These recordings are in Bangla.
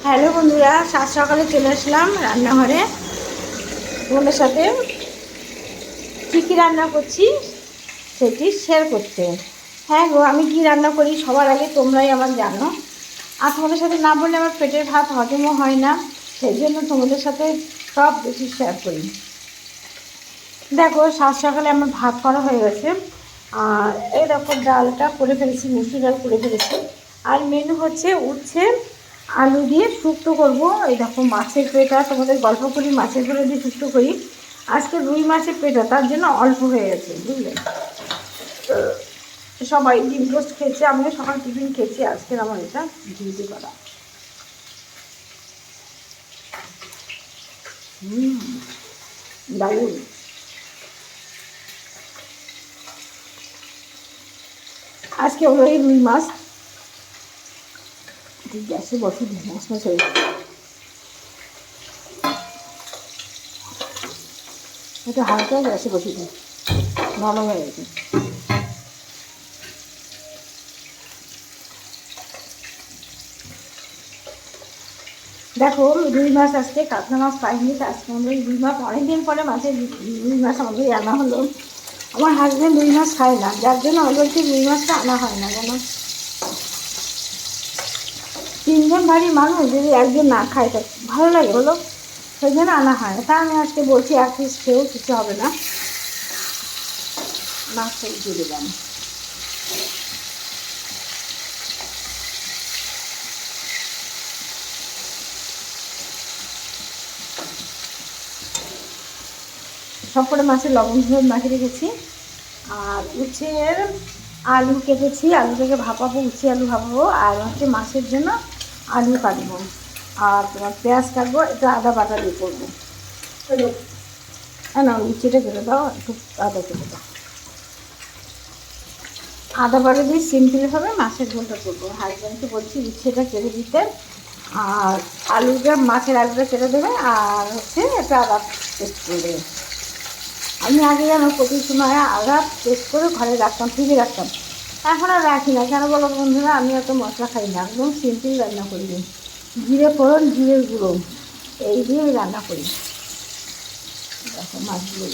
হ্যালো বন্ধুরা, সাত সকালে চলে আসলাম রান্নাঘরে তোমাদের সাথে কী কী রান্না করছি সেটি শেয়ার করতে। হ্যাঁ গো, আমি কি রান্না করি সবার আগে তোমরাই আমার জানো, আর তোমাদের সাথে না বললে আমার পেটের ভাত হজমও হয় না, সেই জন্য তোমাদের সাথে সব বেশি শেয়ার করি। দেখো, সাত সকালে আমার ভাত করা হয়ে গেছে, আর এই দেখো ডালটা করে ফেলেছি, মুসুর ডাল করে ফেলেছি। আর মেনু হচ্ছে উচ্ছে আলু দিয়ে শুক্তো করবো। এই দেখো মাছের পেটা, তোমাদের গল্প করি মাছের পেটা দিয়ে শুক্তো করি। আজকে রুই মাছের পেটা, তার জন্য অল্প হয়ে গেছে বুঝলে। সবাই ডিম টোস্ট খেয়েছে, আমিও সকাল টিফিন খেয়েছি। আজকের আমার এটা ডিউটি করা। দারুণ। আজকে হলো এই রুই মাছ, গ্যাসে বসে দিই মাছ মাছ হয়ে, এটা হালকা গ্যাসে বসে দিই, নরম হয়ে গেছে। দেখো রুই মাছ, আজকে কাতলা মাছ পাইনি, আজকে আমাদের রুই মাছ অনেকদিন পরে মাছের রুই মাছ আমাদের আনা হলো। আমার হাজব্যান্ড রুই মাছ খায় না, যার জন্য আমাদেরকে রুই মাছটা আনা হয় না। কেন, তিনজন ভারী মানুষ, যদি একজন না খায় তো ভালো লাগে বলো, সেই জন্য আনা হয় না। তা আমি আজকে বলছি এক পিস খেয়েও কিছু হবে না, মাছটা দিয়ে দিলাম। সব করে মাছের লবণ হলুদ মাখিয়ে রেখেছি। আর উচ্ছের আলু কেটেছি, আলুটাকে ভাপাবো, উচ্ছে আলু ভাপাবো। আর হচ্ছে মাছের জন্য আলু কাটবো, আর তোমার পেঁয়াজ কাটবো, এটা আদা বাটা দিয়ে করবো। হ্যাঁ না, উচ্ছেটা কেটে দাও, একটু আদা কেটে দাও, আদা বাটা দিয়ে সিম্পলভাবে মাছের ঝোলটা করবো। হাজব্যান্ডকে বলছি উচ্ছেটা কেটে দিতে, আর আলুটা মাছের আলুটা কেটে দেবে, আর হচ্ছে একটা আদা পেস্ট করে দেবে। আমি আগে যেন প্রতি সময় আদা পেস্ট করে ঘরে রাখতাম, ফ্রিজে রাখতাম। এখন আর রাখি না, কেন বলো বন্ধুরা, আমি এত মশলা খাই না, একদম সিম্পল রান্না করি। জিরে ফোড়ন, জিরের গুঁড়ো, এই দিয়ে আমি রান্না করি। দেখো মাছগুলো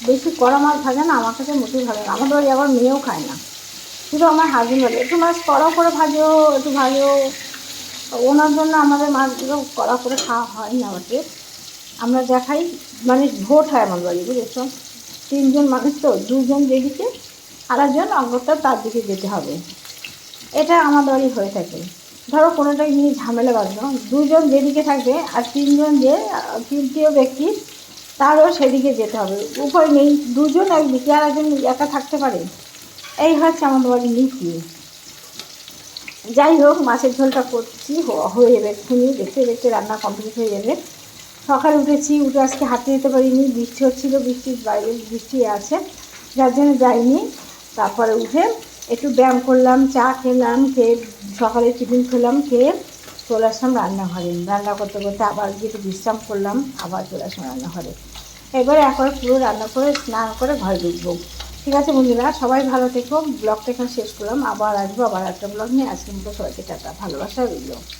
বেশি কড়া মাছ ভাজে না, আমার কাছে মোটেই ভালো না। আমাদের বাড়ি আবার মেয়েও খায় না, শুধু আমার হাজবেন্ড বলে একটু মাছ কড়া করে ভাজো, একটু ভাজো। ওনার জন্য আমাদের মাছগুলো কড়া করে খাওয়া হয় না আমাদের। আমরা যা খাই, মানে ভোট হয় আমার বাড়ি, বুঝেছ। তিনজন মানুষ তো, দুজন যেদিকে আর একজন অগ্রতা তার দিকে যেতে হবে, এটা আমাদের বাড়ি হয়ে থাকে। ধরো কোনোটাই নিয়ে ঝামেলা বাঁধলো, দুজন যেদিকে থাকবে আর তিনজন যে তৃতীয় ব্যক্তি তারও সেদিকে যেতে হবে, উপায় নেই। দুজন একদিকে আর একজন একা থাকতে পারে, এই হচ্ছে আমাদের বাড়ির নীতি। যাই হোক, মাছের ঝোলটা করছি, হয়ে যাবে এক্ষুনি, দেখতে দেখতে রান্না কমপ্লিট হয়ে যাবে। সকালে উঠেছি, উঠে আজকে হাঁটতে যেতে পারিনি, বৃষ্টি হচ্ছিলো, বৃষ্টির বাইরে বৃষ্টি আছে, যার জন্য যাইনি। তারপরে উঠে একটু ব্যায়াম করলাম, চা খেলাম, খেয়ে সকালে টিফিন খেলাম, খেয়ে চলে আসলাম রান্নাঘরে। রান্না করতে করতে আবার গিয়ে একটু বিশ্রাম করলাম, আবার চলে আসলাম রান্নাঘরে। এবারে একবার পুরো রান্না করে স্নান করে ঘরে ঢুকবো। ঠিক আছে বন্ধুরা, সবাই ভালো থেকো। ব্লগটা এখানে শেষ করলাম, আবার আসবো, আবার একটা ব্লগ নিয়ে। আজকের মতো সবাইকে টাটা, ভালোবাসা রইল।